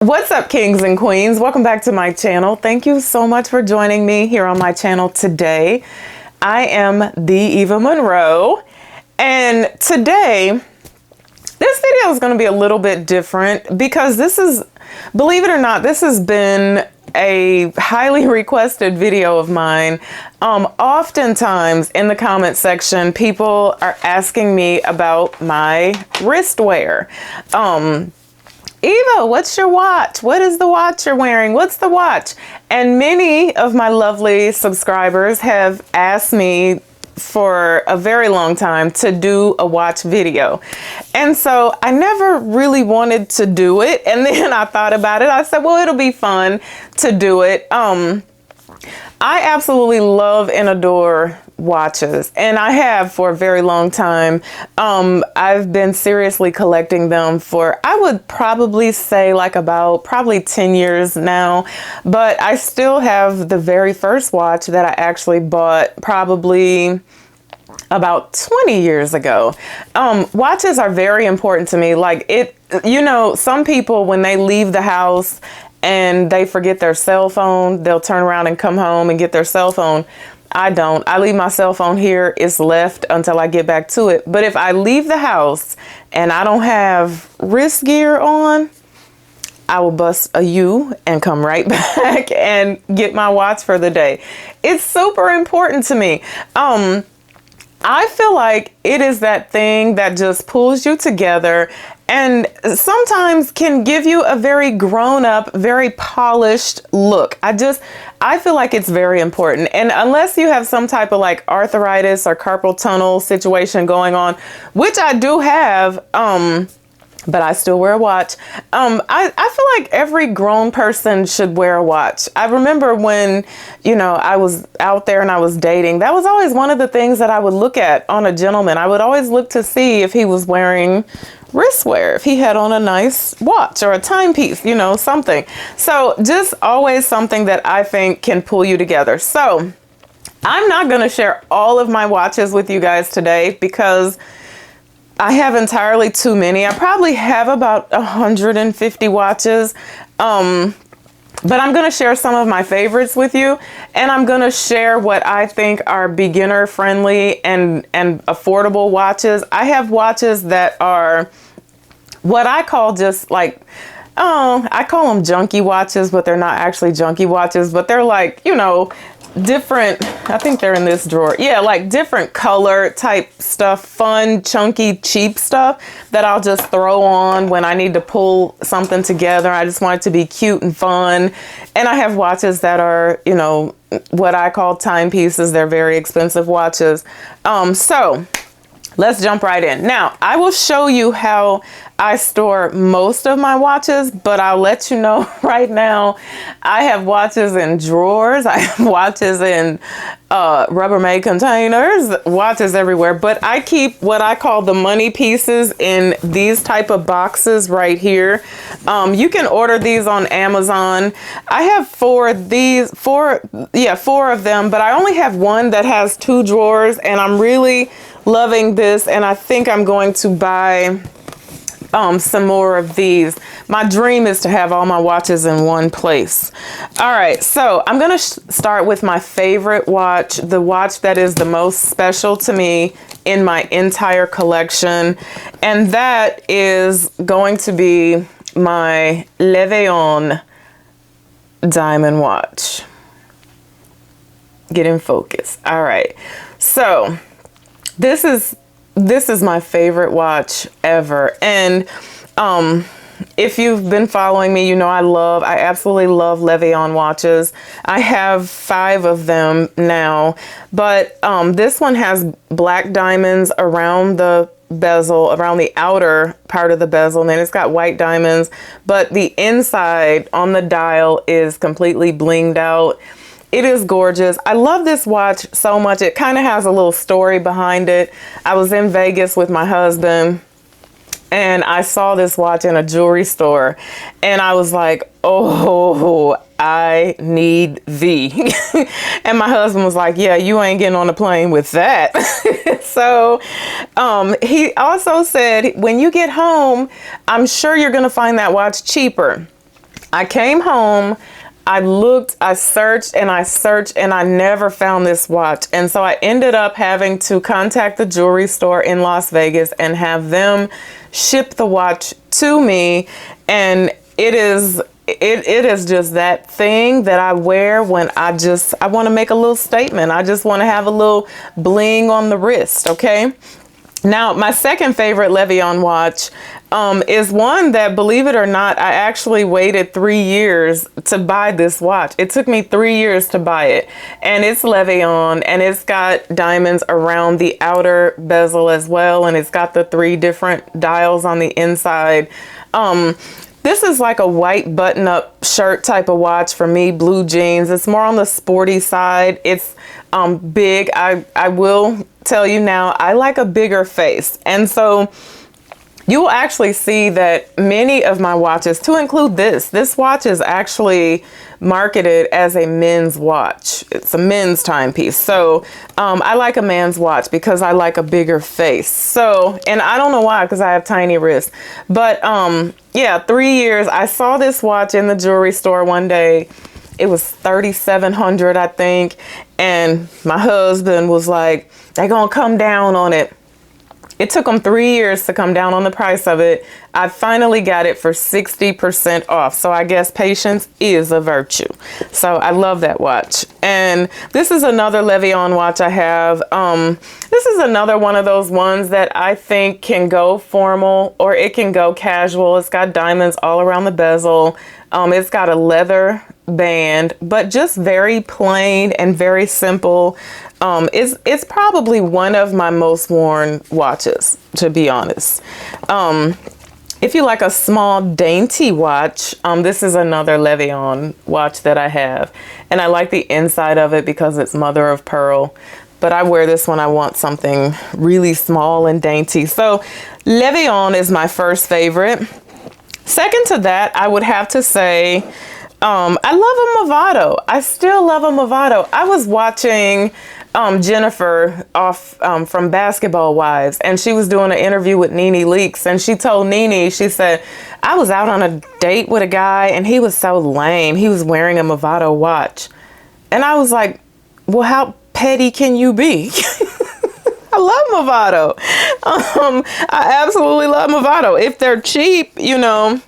What's up, kings and queens? Welcome back to my channel. Thank you so much for joining me here on my channel today. I am the Eva Monroe, and today this video is going to be a little bit different because this is, believe it or not, this has been a highly requested video of mine. Oftentimes in the comment section, people are asking me about my wristwear. Eva, what's your watch? What is the watch you're wearing? What's the watch? And many of my lovely subscribers have asked me for a very long time to do a watch video. And so I never really wanted to do it. And then I thought about it. I said, well, it'll be fun to do it. I absolutely love and adore watches, and I have for a very long time. I've been seriously collecting them for, I would probably say, like about probably 10 years now, but I still have the very first watch that I actually bought probably about 20 years ago. Watches are very important to me. Like some people, when they leave the house and they forget their cell phone, they'll turn around and come home and get their cell phone. I don't. I leave my cell phone here. It's left until I get back to it. But if I leave the house and I don't have wrist gear on, I will bust a U and come right back and get my watch for the day. It's super important to me. I feel like it is that thing that just pulls you together and sometimes can give you a very grown up, very polished look. I feel like it's very important. And unless you have some type of like arthritis or carpal tunnel situation going on, which I do have, but I still wear a watch. I feel like every grown person should wear a watch. I remember when, I was out there and I was dating, that was always one of the things that I would look at on a gentleman. I would always look to see if he was wearing wristwear, if he had on a nice watch or a timepiece, something. So just always something that I think can pull you together. So I'm not going to share all of my watches with you guys today because I have entirely too many. I probably have about 150 watches. But I'm going to share some of my favorites with you, and I'm going to share what I think are beginner friendly and affordable watches. I have watches that are what I call just like, I call them junky watches, but they're not actually junky watches, but they're like, different, I think they're in this drawer. Yeah, like different color type stuff, fun, chunky, cheap stuff that I'll just throw on when I need to pull something together. I just want it to be cute and fun. And I have watches that are, what I call timepieces. They're very expensive watches. So let's jump right in. Now, I will show you how I store most of my watches, but I'll let you know right now, I have watches in drawers. I have watches in Rubbermaid containers, watches everywhere, but I keep what I call the money pieces in these type of boxes right here. You can order these on Amazon. I have four of them, but I only have one that has 2 drawers, and I'm really loving this, and I think I'm going to buy some more of these. My dream is to have all my watches in one place. All right, so I'm going to start with my favorite watch, the watch that is the most special to me in my entire collection, and that is going to be my Leveon diamond watch. Get in focus. All right, so this is my favorite watch ever. And if you've been following me, I absolutely love Leveon watches. I have 5 of them now, but this one has black diamonds around the bezel, around the outer part of the bezel, and then it's got white diamonds, but the inside on the dial is completely blinged out. It is gorgeous. I love this watch so much. It kind of has a little story behind it. I was in Vegas with my husband, and I saw this watch in a jewelry store, and I was like, oh, I need thee. And my husband was like, yeah, you ain't getting on a plane with that. So he also said, when you get home, I'm sure you're going to find that watch cheaper. I came home, I looked, I searched, and I never found this watch. And so I ended up having to contact the jewelry store in Las Vegas and have them ship the watch to me. And it is just that thing that I wear when I want to make a little statement. I just want to have a little bling on the wrist, okay? Now, my second favorite Levion watch is one that, believe it or not, I actually waited 3 years to buy this watch. It took me 3 years to buy it. And it's Levion, and it's got diamonds around the outer bezel as well. And it's got the 3 different dials on the inside. This is like a white button-up shirt type of watch for me, blue jeans. It's more on the sporty side. It's big. I will tell you now, I like a bigger face. And so you will actually see that many of my watches, to include this watch is actually marketed as a men's watch. It's a men's timepiece. So I like a man's watch because I like a bigger face. So, and I don't know why, because I have tiny wrists. But yeah, 3 years. I saw this watch in the jewelry store one day. It was $3,700, I think. And my husband was like, they're going to come down on it. It took them 3 years to come down on the price of it. I finally got it for 60% off. So I guess patience is a virtue. So I love that watch. And this is another Levion watch I have. This is another one of those ones that I think can go formal or it can go casual. It's got diamonds all around the bezel. It's got a leather band, but just very plain and very simple. It's probably one of my most worn watches, to be honest. If you like a small dainty watch, this is another Levion watch that I have. And I like the inside of it because it's mother of pearl. But I wear this when I want something really small and dainty. So Levion is my first favorite. Second to that, I would have to say, I love a Movado. I still love a Movado. I was watching Jennifer off from Basketball Wives, and she was doing an interview with Nene Leakes, and she told Nene, she said, I was out on a date with a guy and he was so lame. He was wearing a Movado watch. And I was like, well, how petty can you be? I love Movado. I absolutely love Movado. If they're cheap, you know,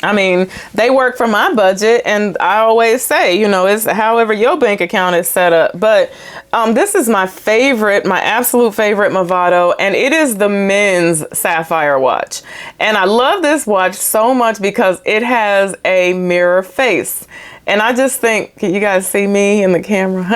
I mean, they work for my budget, and I always say, you know, it's however your bank account is set up. But this is my favorite, my absolute favorite Movado, and it is the men's sapphire watch. And I love this watch so much because it has a mirror face. And I just think, can you guys see me in the camera?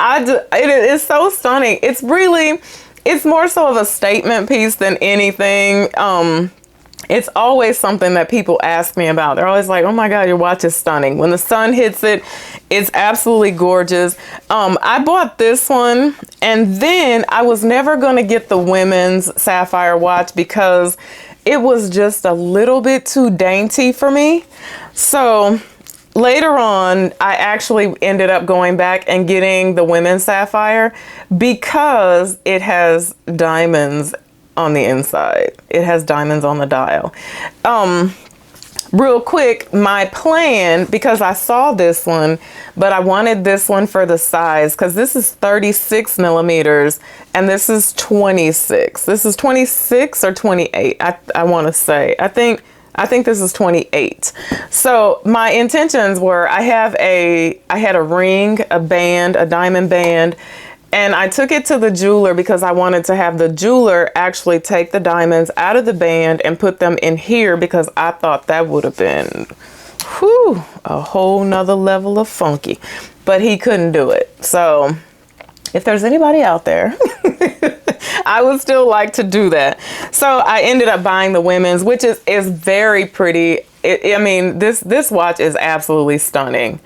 It is so stunning. It's more so of a statement piece than anything. It's always something that people ask me about. They're always like, oh my God, your watch is stunning. When the sun hits it, it's absolutely gorgeous. I bought this one, and then I was never going to get the women's sapphire watch because it was just a little bit too dainty for me. So later on, I actually ended up going back and getting the women's sapphire because it has diamonds on the inside. It has diamonds on the dial. Real quick, my plan, because I saw this one, but I wanted this one for the size, because this is 36 millimeters and this is 26. This is 26 or 28. I want to say, I think this is 28. So my intentions were, I had a ring, a band, a diamond band, and I took it to the jeweler because I wanted to have the jeweler actually take the diamonds out of the band and put them in here, because I thought that would have been, whew, a whole nother level of funky, but he couldn't do it. So if there's anybody out there, I would still like to do that. So I ended up buying the women's, which is very pretty. I mean, this watch is absolutely stunning.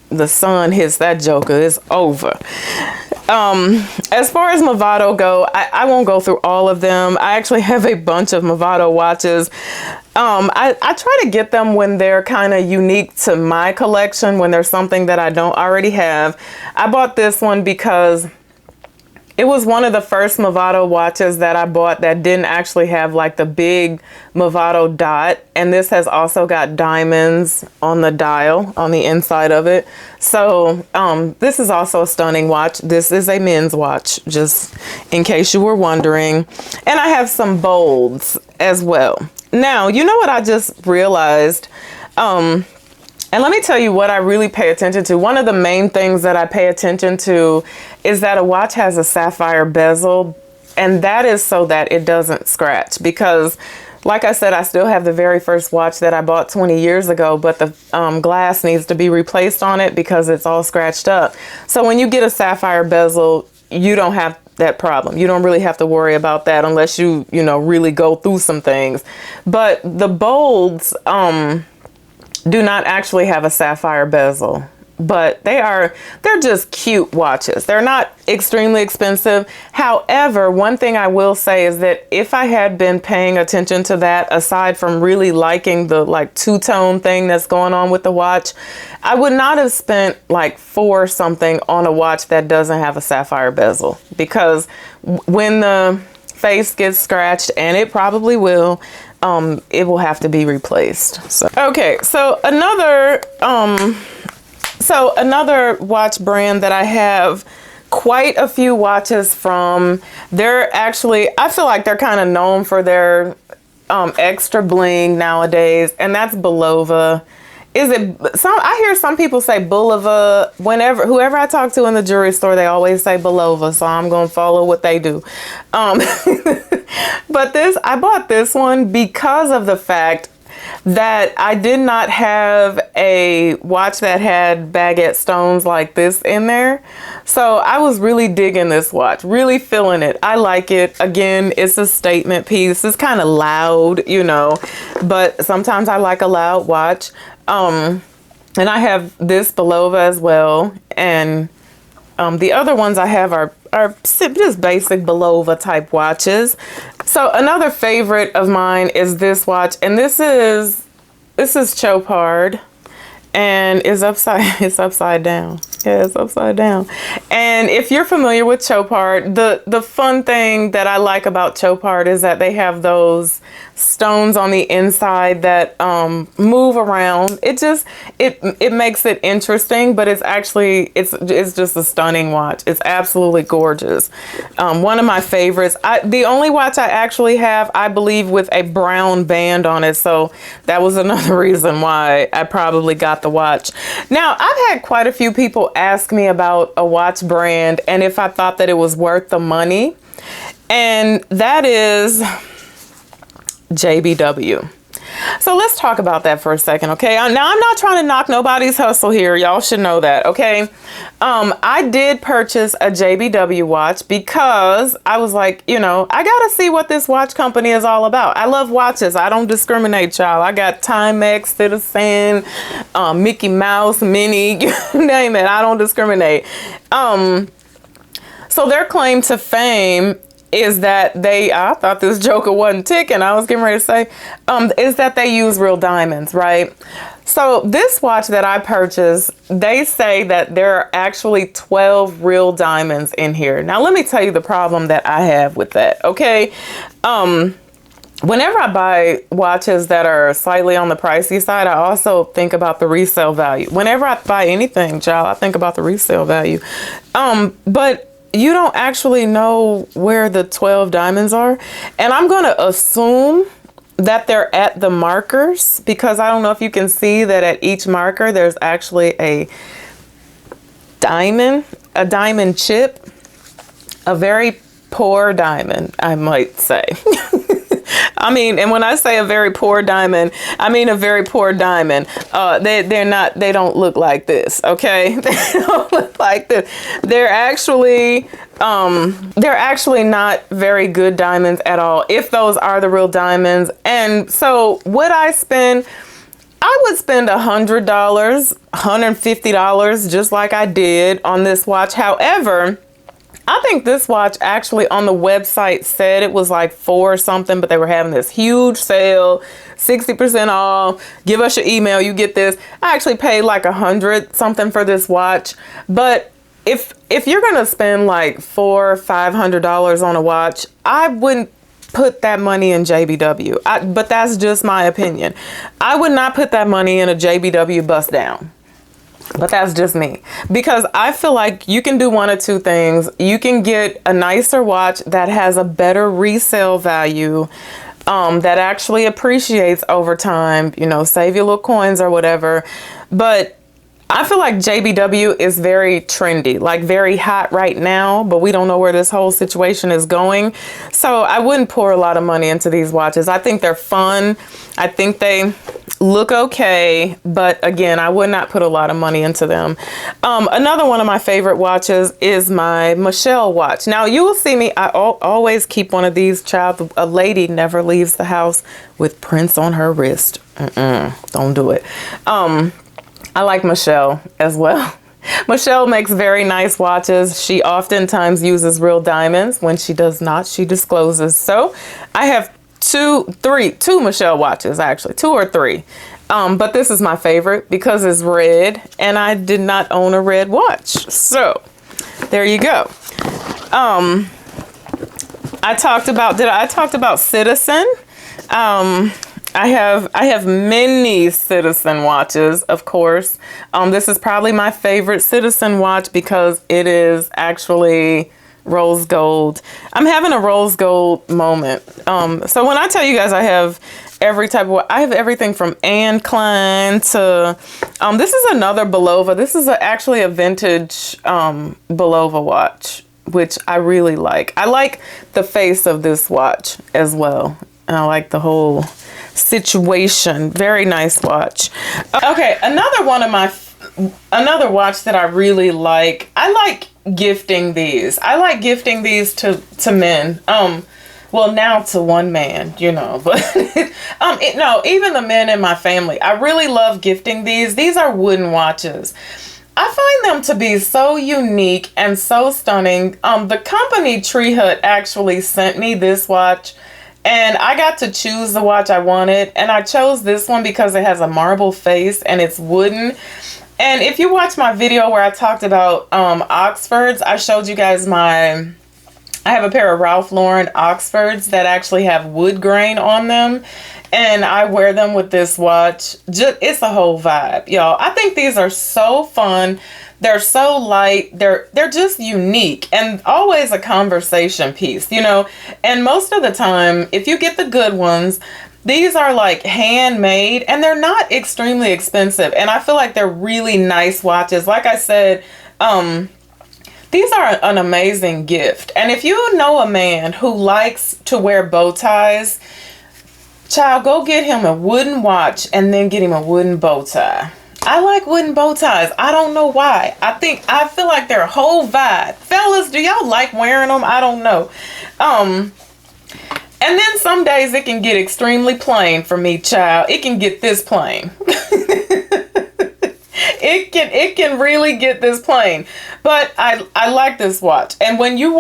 The sun hits that joker, it's over. As far as Movado go, I won't go through all of them. I actually have a bunch of Movado watches. I try to get them when they're kind of unique to my collection, when there's something that I don't already have. I bought this one because It was one of the first Movado watches that I bought that didn't actually have like the big Movado dot. And this has also got diamonds on the dial on the inside of it. So this is also a stunning watch. This is a men's watch, just in case you were wondering. And I have some bolds as well. Now, you know what I just realized? And let me tell you what I really pay attention to. One of the main things that I pay attention to is that a watch has a sapphire bezel, and that is so that it doesn't scratch. Because, like I said, I still have the very first watch that I bought 20 years ago, but the glass needs to be replaced on it because it's all scratched up. So when you get a sapphire bezel, you don't have that problem. You don't really have to worry about that unless you really go through some things. But the bolds, do not actually have a sapphire bezel, but they're just cute watches. They're not extremely expensive. However, one thing I will say is that if I had been paying attention to that, aside from really liking the like two-tone thing that's going on with the watch, I would not have spent like $4 something on a watch that doesn't have a sapphire bezel, because when the face gets scratched, and it probably will, it will have to be replaced. So okay, so another watch brand that I have quite a few watches from. They're actually, I feel like they're kind of known for their extra bling nowadays, and that's Bulova. I hear some people say Bulova. Whoever I talk to in the jewelry store, they always say Bulova, so I'm gonna follow what they do. But I bought this one because of the fact that I did not have a watch that had baguette stones like this in there. So I was really digging this watch, really feeling it. I like it. Again, it's a statement piece. It's kind of loud, but sometimes I like a loud watch. And I have this Bulova as well. And the other ones I have are just basic Bulova type watches. So another favorite of mine is this watch, and this is Chopard, and it's upside down. Yeah, it's upside down. And if you're familiar with Chopard, the fun thing that I like about Chopard is that they have those stones on the inside that move around. It makes it interesting, but it's just a stunning watch. It's absolutely gorgeous. One of my favorites. The only watch I actually have, I believe, with a brown band on it. So that was another reason why I probably got the watch. Now, I've had quite a few people ask me about a watch brand and if I thought that it was worth the money. And that is JBW. So let's talk about that for a second, okay? Now, I'm not trying to knock nobody's hustle here. Y'all should know that, okay? I did purchase a JBW watch because I was like, I gotta see what this watch company is all about. I love watches. I don't discriminate, child. I got Timex, Citizen, Mickey Mouse, Minnie, you name it. I don't discriminate. So their claim to fame is that I thought this joker wasn't ticking. I was getting ready to say, is that they use real diamonds, right? So this watch that I purchased, they say that there are actually 12 real diamonds in here. Now, let me tell you the problem that I have with that, okay? Whenever I buy watches that are slightly on the pricey side, I also think about the resale value. Whenever I buy anything, child, I think about the resale value. But you don't actually know where the 12 diamonds are. And I'm going to assume that they're at the markers, because I don't know if you can see that at each marker, there's actually a diamond chip, a very poor diamond, I might say. I mean, and when I say a very poor diamond, I mean a very poor diamond. They don't look like this, okay? They don't look like this. They're actually not very good diamonds at all, if those are the real diamonds. And so would I spend $100, $150, just like I did on this watch. However, I think this watch actually on the website said it was like $4 something, but they were having this huge sale, 60% off. Give us your email, you get this. I actually paid like $100 something for this watch, but if you're gonna spend like $400-500 on a watch, I wouldn't put that money in JBW. But that's just my opinion. I would not put that money in a JBW bust down. But that's just me, because I feel like you can do one of two things. You can get a nicer watch that has a better resale value, that actually appreciates over time, you know, save your little coins or whatever. But I feel like JBW is very trendy, like very hot right now, but we don't know where this whole situation is going. So I wouldn't pour a lot of money into these watches. I think they're fun. I think they look okay, but again, I would not put a lot of money into them. Another one of my favorite watches is my Michelle watch. Now you will see me, I always keep one of these, child. A lady never leaves the house with prints on her wrist. Don't do it. I like Michelle as well. Michelle makes very nice watches. She oftentimes uses real diamonds. When she does not, she discloses. So I have two Michelle watches, actually, 2 or 3. But this is my favorite because it's red and I did not own a red watch. So there you go. I talked about Citizen. I have many Citizen watches, of course. This is probably my favorite Citizen watch because it is actually rose gold. I'm having a rose gold moment. So when I tell you guys I have every type of, I have everything from Anne Klein to, this is another Bulova. This is actually a vintage Bulova watch, which I really like. I like the face of this watch as well. And I like the whole situation. Very nice watch. Okay, another watch that I really like. I like gifting these. I like gifting these to men. Well, now to one man, you know, but no, even the men in my family. I really love gifting these. These are wooden watches. I find them to be so unique and so stunning. The company Tree Hut actually sent me this watch. And I got to choose the watch I wanted, and I chose this one because it has a marble face and it's wooden. And if you watch my video where I talked about Oxfords, I showed you guys I have a pair of Ralph Lauren Oxfords that actually have wood grain on them, and I wear them with this watch. It's a whole vibe, y'all. I think these are so fun. They're so light. They're just unique and always a conversation piece, you know. And most of the time, if you get the good ones, these are like handmade and they're not extremely expensive. And I feel like they're really nice watches. Like I said, these are an amazing gift. And if you know a man who likes to wear bow ties, child, go get him a wooden watch and then get him a wooden bow tie. I like wooden bow ties. I don't know why. I feel like they're a whole vibe. Fellas, do y'all like wearing them? I don't know. And then some days it can get extremely plain for me, child. It can get this plain. It can really get this plain. But I like this watch. And when you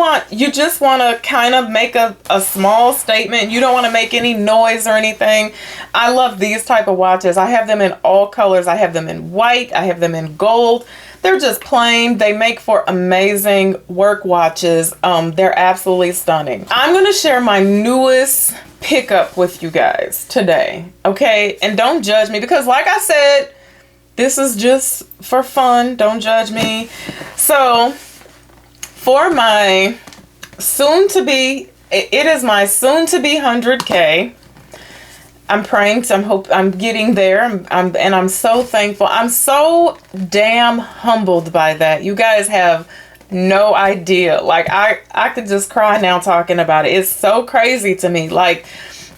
just want to kind of make a small statement, you don't want to make any noise or anything, I love these type of watches. I have them in all colors. I have them in white. I have them in gold. They're just plain. They make for amazing work watches. They're absolutely stunning. I'm going to share my newest pickup with you guys today. Okay? And don't judge me because like I said, this is just for fun. Don't judge me. So for my it is my soon to be 100K. I'm praying, I'm getting there. I'm so thankful. I'm so damn humbled by that. You guys have no idea. Like I could just cry now talking about it. It's so crazy to me. Like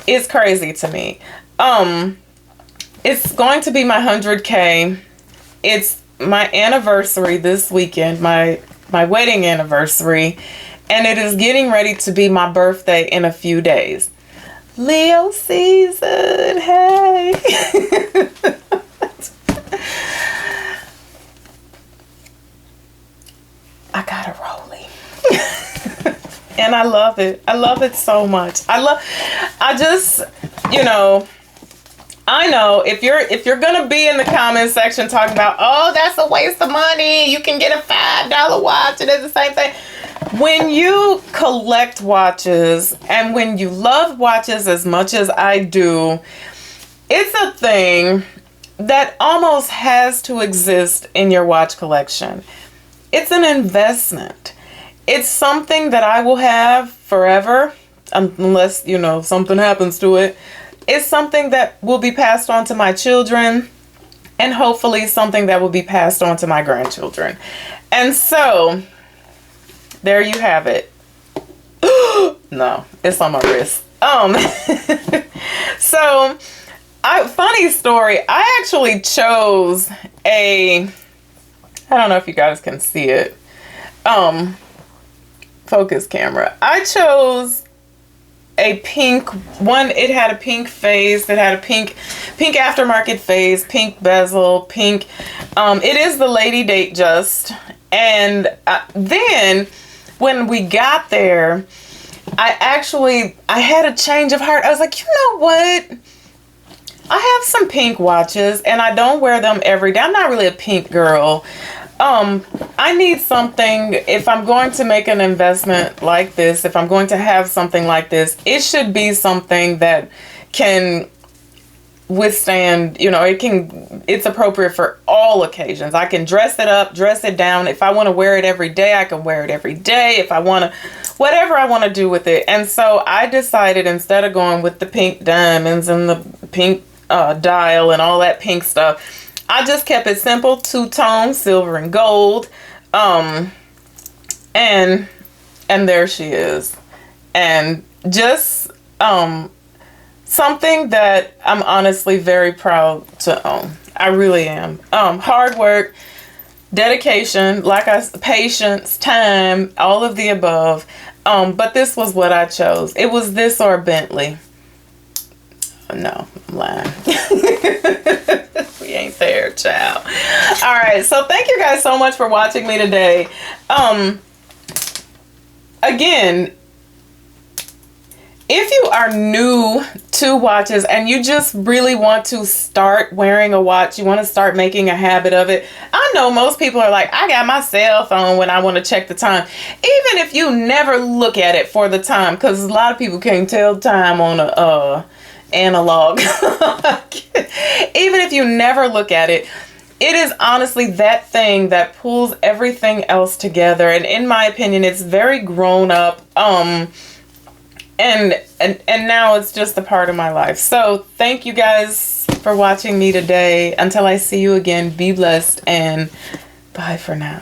it's crazy to me. It's going to be my 100K. It's my anniversary this weekend, my wedding anniversary, and it is getting ready to be my birthday in a few days. Leo season, hey. I got a rollie. And I love it. I love it so much. I just, you know, I know if you're gonna be in the comment section talking about, oh, that's a waste of money, you can get a $5 watch and it's the same thing. When you collect watches and when you love watches as much as I do, it's a thing that almost has to exist in your watch collection. It's an investment. It's something that I will have forever, unless, something happens to it. It's something that will be passed on to my children, and hopefully something that will be passed on to my grandchildren. And so, there you have it. No, it's on my wrist. So, funny story, I actually chose I don't know if you guys can see it. Focus camera. I chose a pink one. It had a pink face. It had a pink aftermarket face, pink bezel, pink. It is the Lady Datejust. And then when we got there, I had a change of heart. I was like, you know what? I have some pink watches and I don't wear them every day. I'm not really a pink girl. I need something, if I'm going to make an investment like this, if I'm going to have something like this, it should be something that can withstand, it's appropriate for all occasions. I can dress it up, dress it down. If I want to wear it every day, I can wear it every day. If I want to, whatever I want to do with it. And so I decided, instead of going with the pink diamonds and the pink dial and all that pink stuff, I just kept it simple, two-tone, silver and gold. And there she is. And just something that I'm honestly very proud to own. I really am. Hard work, dedication, patience, time, all of the above. But this was what I chose. It was this or a Bentley. No, I'm lying. We ain't there, child. All right, so thank you guys so much for watching me today. Again, if you are new to watches and you just really want to start wearing a watch, you want to start making a habit of it. I know most people are like, I got my cell phone when I want to check the time. Even if you never look at it for the time, because a lot of people can't tell time on a analog. Even if you never look at it, it is honestly that thing that pulls everything else together. And in my opinion, it's very grown up. And now it's just a part of my life. So thank you guys for watching me today. Until I see you again, be blessed and bye for now.